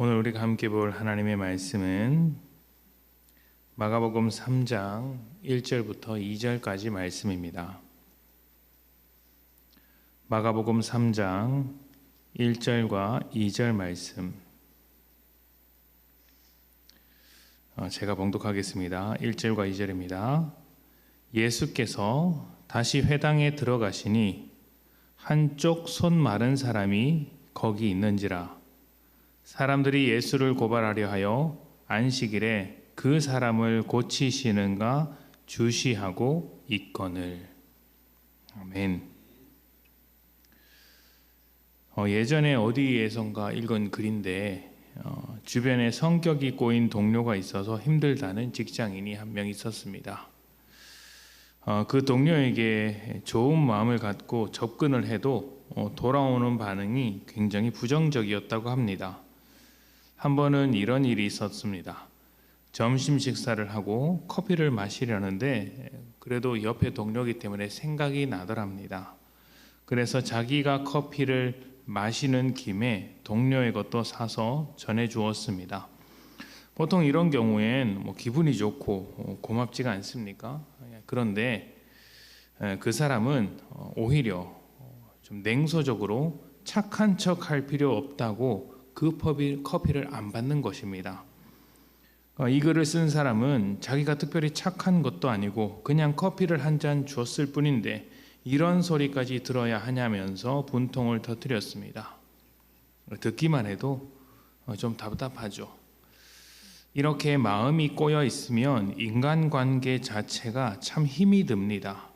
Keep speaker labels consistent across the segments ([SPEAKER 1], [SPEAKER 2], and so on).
[SPEAKER 1] 오늘 우리가 함께 볼 하나님의 말씀은 마가복음 3장 1절부터 2절까지 말씀입니다. 마가복음 3장 1절과 2절 말씀 제가 봉독하겠습니다. 1절과 2절입니다. 예수께서 다시 회당에 들어가시니 한쪽 손 마른 사람이 거기 있는지라. 사람들이 예수를 고발하려 하여 안식일에 그 사람을 고치시는가 주시하고 있거늘. 아멘. 예전에 어디에선가 읽은 글인데 주변에 성격이 꼬인 동료가 있어서 힘들다는 직장인이 한 명 있었습니다. 그 동료에게 좋은 마음을 갖고 접근을 해도 돌아오는 반응이 굉장히 부정적이었다고 합니다. 한 번은 이런 일이 있었습니다. 점심 식사를 하고 커피를 마시려는데 그래도 옆에 동료이기 때문에 생각이 나더랍니다. 그래서 자기가 커피를 마시는 김에 동료의 것도 사서 전해주었습니다. 보통 이런 경우엔 기분이 좋고 고맙지가 않습니까? 그런데 그 사람은 오히려 좀 냉소적으로 착한 척 할 필요 없다고 그 커피를 안 받는 것입니다. 이 글을 쓴 사람은 자기가 특별히 착한 것도 아니고 그냥 커피를 한 잔 줬을 뿐인데 이런 소리까지 들어야 하냐면서 분통을 터뜨렸습니다. 듣기만 해도 좀 답답하죠. 이렇게 마음이 꼬여 있으면 인간관계 자체가 참 힘이 듭니다.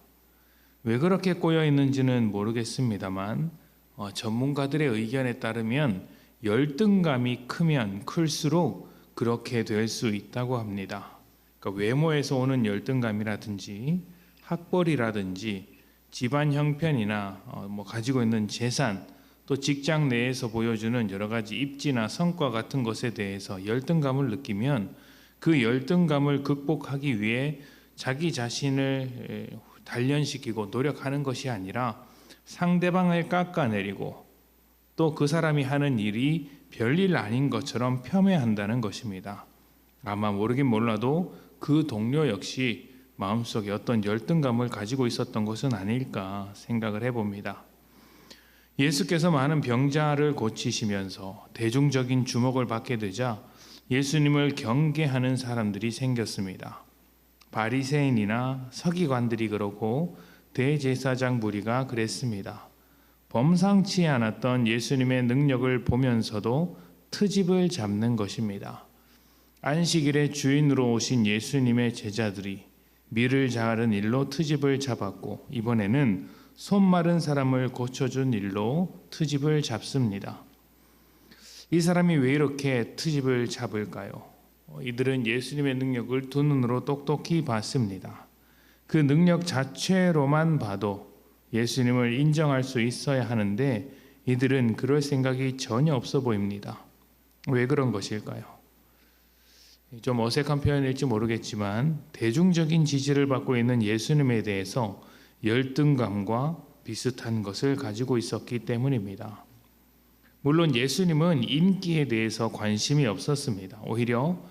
[SPEAKER 1] 왜 그렇게 꼬여 있는지는 모르겠습니다만 전문가들의 의견에 따르면 열등감이 크면 클수록 그렇게 될 수 있다고 합니다. 그러니까 외모에서 오는 열등감이라든지 학벌이라든지 집안 형편이나 가지고 있는 재산, 또 직장 내에서 보여주는 여러 가지 입지나 성과 같은 것에 대해서 열등감을 느끼면 그 열등감을 극복하기 위해 자기 자신을 단련시키고 노력하는 것이 아니라 상대방을 깎아내리고 또 그 사람이 하는 일이 별일 아닌 것처럼 폄훼한다는 것입니다. 아마 모르긴 몰라도 그 동료 역시 마음속에 어떤 열등감을 가지고 있었던 것은 아닐까 생각을 해봅니다. 예수께서 많은 병자를 고치시면서 대중적인 주목을 받게 되자 예수님을 경계하는 사람들이 생겼습니다. 바리새인이나 서기관들이 그러고 대제사장 무리가 그랬습니다. 범상치 않았던 예수님의 능력을 보면서도 트집을 잡는 것입니다. 안식일의 주인으로 오신 예수님의 제자들이 밀을 자른 일로 트집을 잡았고 이번에는 손 마른 사람을 고쳐준 일로 트집을 잡습니다. 이 사람이 왜 이렇게 트집을 잡을까요? 이들은 예수님의 능력을 두 눈으로 똑똑히 봤습니다. 그 능력 자체로만 봐도 예수님을 인정할 수 있어야 하는데 이들은 그럴 생각이 전혀 없어 보입니다. 왜 그런 것일까요? 좀 어색한 표현일지 모르겠지만 대중적인 지지를 받고 있는 예수님에 대해서 열등감과 비슷한 것을 가지고 있었기 때문입니다. 물론 예수님은 인기에 대해서 관심이 없었습니다. 오히려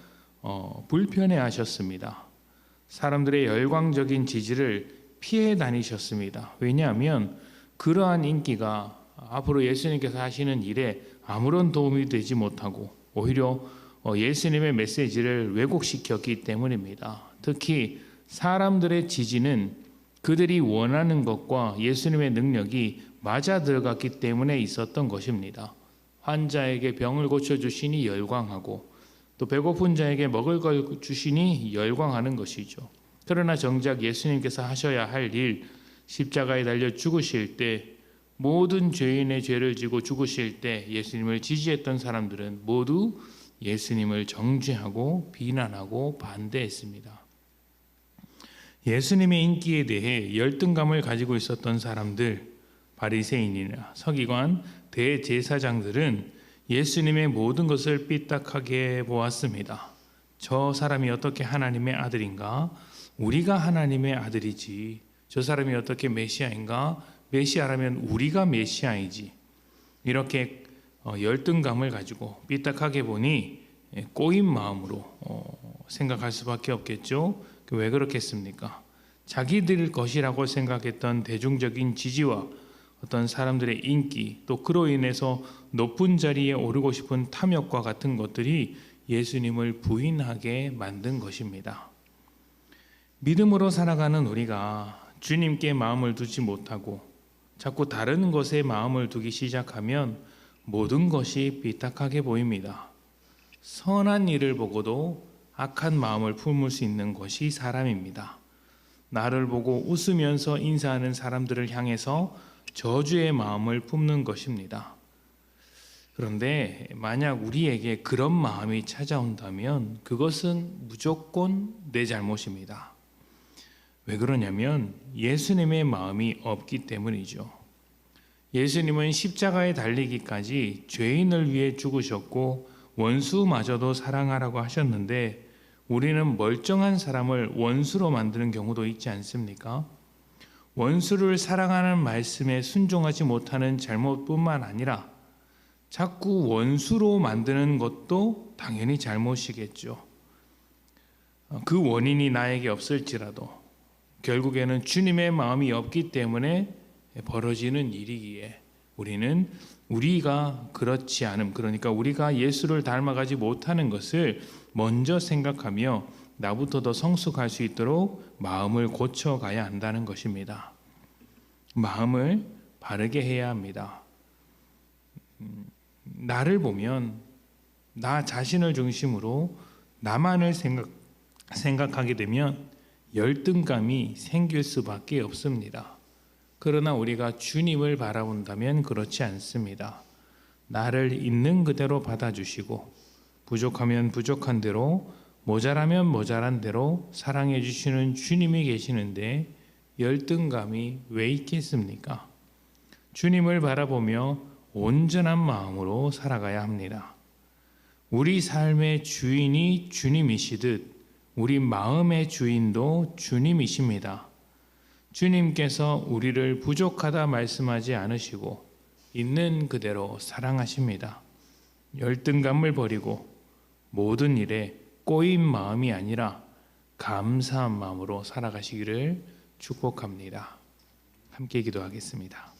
[SPEAKER 1] 불편해하셨습니다. 사람들의 열광적인 지지를 피해 다니셨습니다. 왜냐하면 그러한 인기가 앞으로 예수님께서 하시는 일에 아무런 도움이 되지 못하고 오히려 예수님의 메시지를 왜곡시켰기 때문입니다. 특히 사람들의 지지는 그들이 원하는 것과 예수님의 능력이 맞아 들어갔기 때문에 있었던 것입니다. 환자에게 병을 고쳐주시니 열광하고 또 배고픈 자에게 먹을 걸 주시니 열광하는 것이죠. 그러나 정작 예수님께서 하셔야 할 일, 십자가에 달려 죽으실 때 모든 죄인의 죄를 지고 죽으실 때 예수님을 지지했던 사람들은 모두 예수님을 정죄하고 비난하고 반대했습니다. 예수님의 인기에 대해 열등감을 가지고 있었던 사람들, 바리새인이나 서기관, 대제사장들은 예수님의 모든 것을 삐딱하게 보았습니다. 저 사람이 어떻게 하나님의 아들인가? 우리가 하나님의 아들이지. 저 사람이 어떻게 메시아인가? 메시아라면 우리가 메시아이지. 이렇게 열등감을 가지고 삐딱하게 보니 꼬인 마음으로 생각할 수밖에 없겠죠. 왜 그렇겠습니까? 자기들 것이라고 생각했던 대중적인 지지와 어떤 사람들의 인기, 또 그로 인해서 높은 자리에 오르고 싶은 탐욕과 같은 것들이 예수님을 부인하게 만든 것입니다. 믿음으로 살아가는 우리가 주님께 마음을 두지 못하고 자꾸 다른 것에 마음을 두기 시작하면 모든 것이 삐딱하게 보입니다. 선한 일을 보고도 악한 마음을 품을 수 있는 것이 사람입니다. 나를 보고 웃으면서 인사하는 사람들을 향해서 저주의 마음을 품는 것입니다. 그런데 만약 우리에게 그런 마음이 찾아온다면 그것은 무조건 내 잘못입니다. 왜 그러냐면 예수님의 마음이 없기 때문이죠. 예수님은 십자가에 달리기까지 죄인을 위해 죽으셨고 원수마저도 사랑하라고 하셨는데 우리는 멀쩡한 사람을 원수로 만드는 경우도 있지 않습니까? 원수를 사랑하는 말씀에 순종하지 못하는 잘못뿐만 아니라 자꾸 원수로 만드는 것도 당연히 잘못이겠죠. 그 원인이 나에게 없을지라도 결국에는 주님의 마음이 없기 때문에 벌어지는 일이기에 우리는 우리가 그렇지 않음, 그러니까 우리가 예수를 닮아가지 못하는 것을 먼저 생각하며 나부터 더 성숙할 수 있도록 마음을 고쳐가야 한다는 것입니다. 마음을 바르게 해야 합니다. 나를 보면 나 자신을 중심으로 나만을 생각하게 되면 열등감이 생길 수밖에 없습니다. 그러나 우리가 주님을 바라본다면 그렇지 않습니다. 나를 있는 그대로 받아주시고 부족하면 부족한 대로 모자라면 모자란 대로 사랑해 주시는 주님이 계시는데 열등감이 왜 있겠습니까? 주님을 바라보며 온전한 마음으로 살아가야 합니다. 우리 삶의 주인이 주님이시듯 우리 마음의 주인도 주님이십니다. 주님께서 우리를 부족하다 말씀하지 않으시고 있는 그대로 사랑하십니다. 열등감을 버리고 모든 일에 꼬인 마음이 아니라 감사한 마음으로 살아가시기를 축복합니다. 함께 기도하겠습니다.